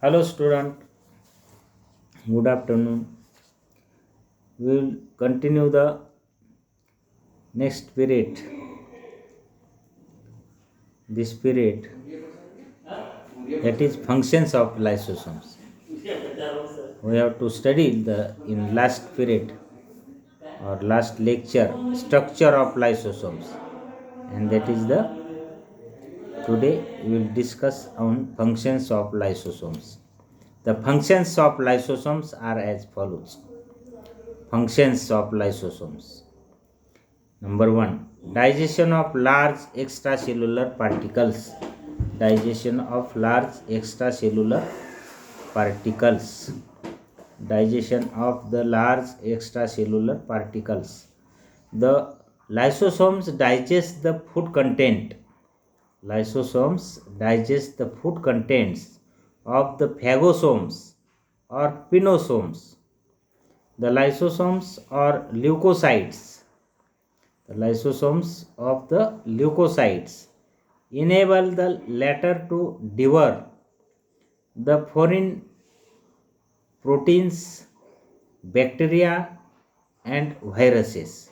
Hello student, good afternoon. We will continue the next period. This period, that is functions of lysosomes. We have to study the in last period or last lecture structure of lysosomes, and that is the today we will discuss on functions of lysosomes. The functions of lysosomes are as follows. Functions of lysosomes. Number 1. Digestion of large extracellular particles. Digestion of large extracellular particles. Digestion of the large extracellular particles. The lysosomes digest the food content. Lysosomes digest the food contents of the phagosomes or pinosomes. The lysosomes or leukocytes. The lysosomes of the leukocytes enable the latter to devour the foreign proteins, bacteria and viruses.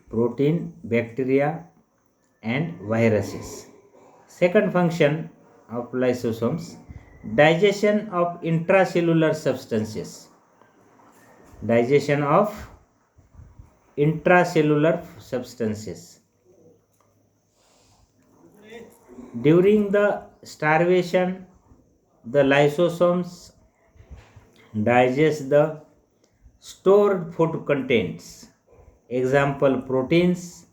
Protein, bacteria and viruses. Second function of lysosomes, digestion of intracellular substances. Digestion of intracellular substances. During the starvation, the lysosomes digest the stored food contents. Example, proteins,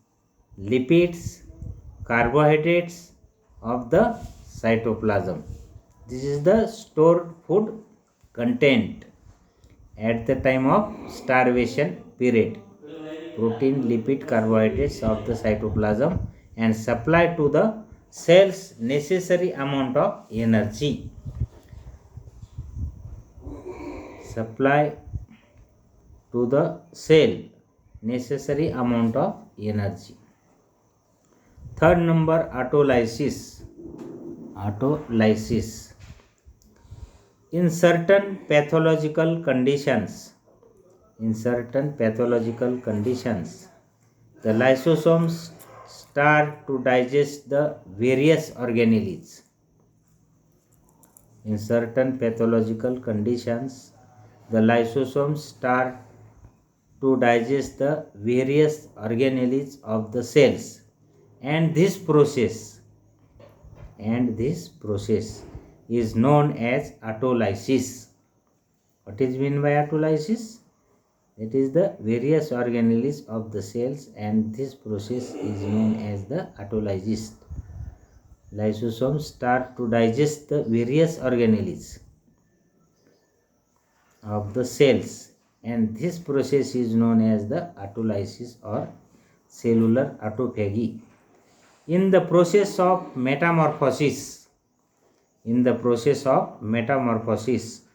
lipids, carbohydrates of the cytoplasm. This is the stored food content at the time of starvation period. Protein, lipid, carbohydrates of the cytoplasm and supply to the cells necessary amount of energy. Supply to the cell necessary amount of energy. Third number, autolysis. Autolysis. In certain pathological conditions, the lysosomes start to digest the various organelles. In certain pathological conditions, the lysosomes start to digest the various organelles of the cells, and this process is known as autolysis. What is meant by autolysis? It is the various organelles of the cells, and this process is known as the autolysis. Lysosomes start to digest the various organelles of the cells, and this process is known as the autolysis or cellular autophagy. In the process of metamorphosis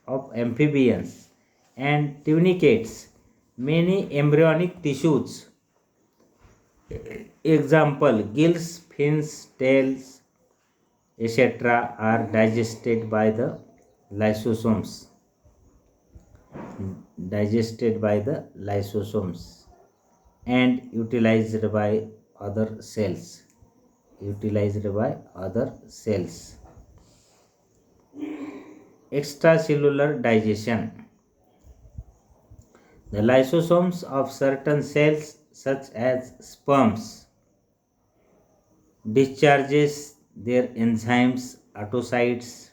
of amphibians and tunicates, many embryonic tissues, example gills, fins, tails, etc., are digested by the lysosomes. And utilized by other cells. Extracellular digestion. The lysosomes of certain cells such as sperms discharges their enzymes oocytes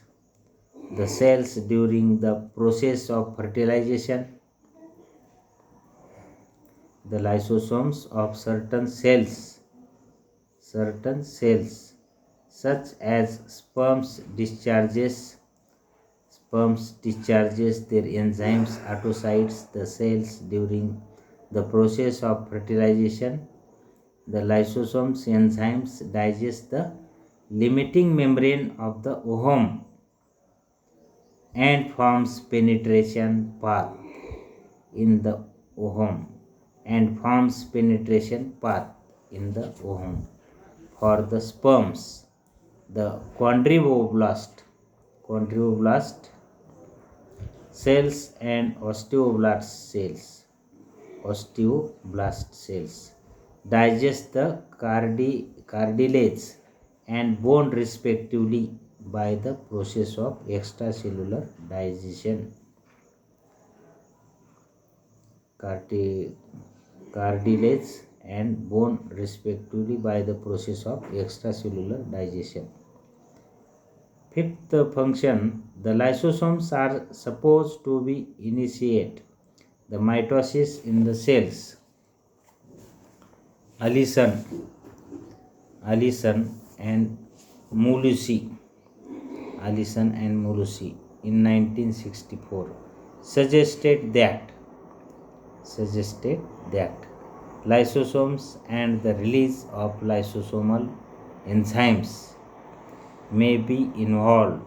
the cells during the process of fertilization. The lysosomes of certain cells such as sperms discharges their enzymes oocytes the cells during the process of fertilization. The lysosomes enzymes digest the limiting membrane of the ovum and forms penetration path in the ovum for the sperms. The quadribroblast chondroblast cells and osteoblast cells digest the cartilage and bone respectively by the process of extracellular digestion. Cartilage and bone respectively by the process of extracellular digestion. Fifth function, the lysosomes are supposed to be initiate the mitosis in the cells. Allison and Mulucci in 1964 suggested that lysosomes and the release of lysosomal enzymes may be involved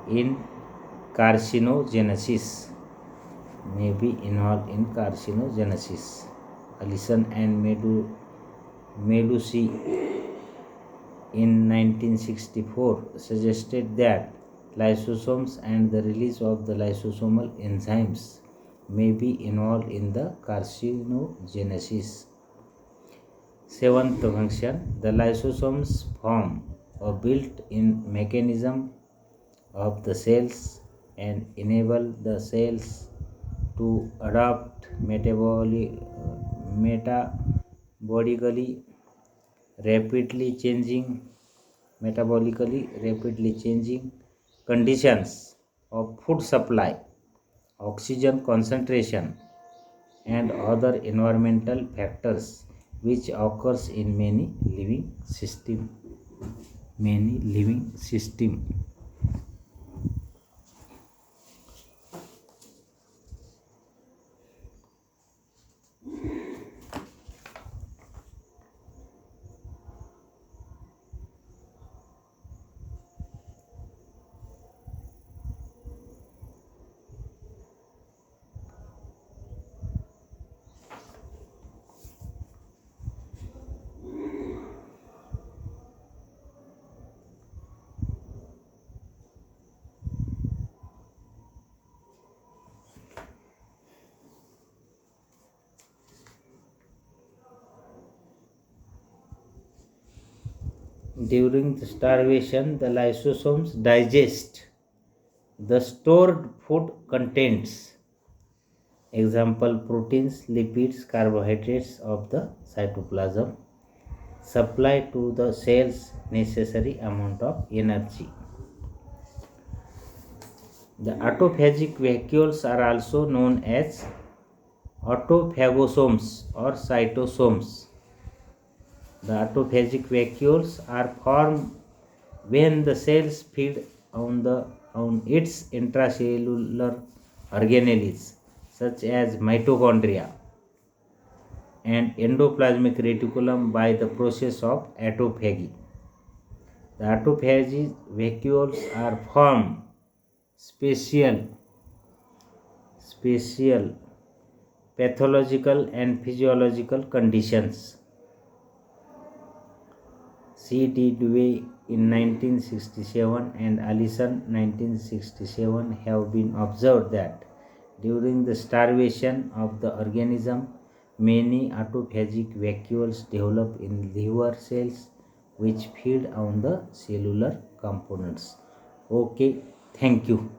in carcinogenesis. Allison and Melusi in 1964 suggested that lysosomes and the release of the lysosomal enzymes may be involved in the carcinogenesis. Seventh function, the lysosomes form a built-in mechanism of the cells and enable the cells to adapt metabolically rapidly changing conditions of food supply, oxygen concentration, and other environmental factors which occurs in many living systems. During the starvation, the lysosomes digest the stored food contents, example proteins, lipids, carbohydrates of the cytoplasm, supply to the cells necessary amount of energy. The autophagic vacuoles are also known as autophagosomes or cytosomes. The autophagic vacuoles are formed when the cells feed on its intracellular organelles such as mitochondria and endoplasmic reticulum by the process of autophagy. The autophagic vacuoles are formed special pathological and physiological conditions. C.D.D. in 1967 and Allison 1967 have been observed that during the starvation of the organism, many autophagic vacuoles develop in liver cells which feed on the cellular components. Okay, thank you.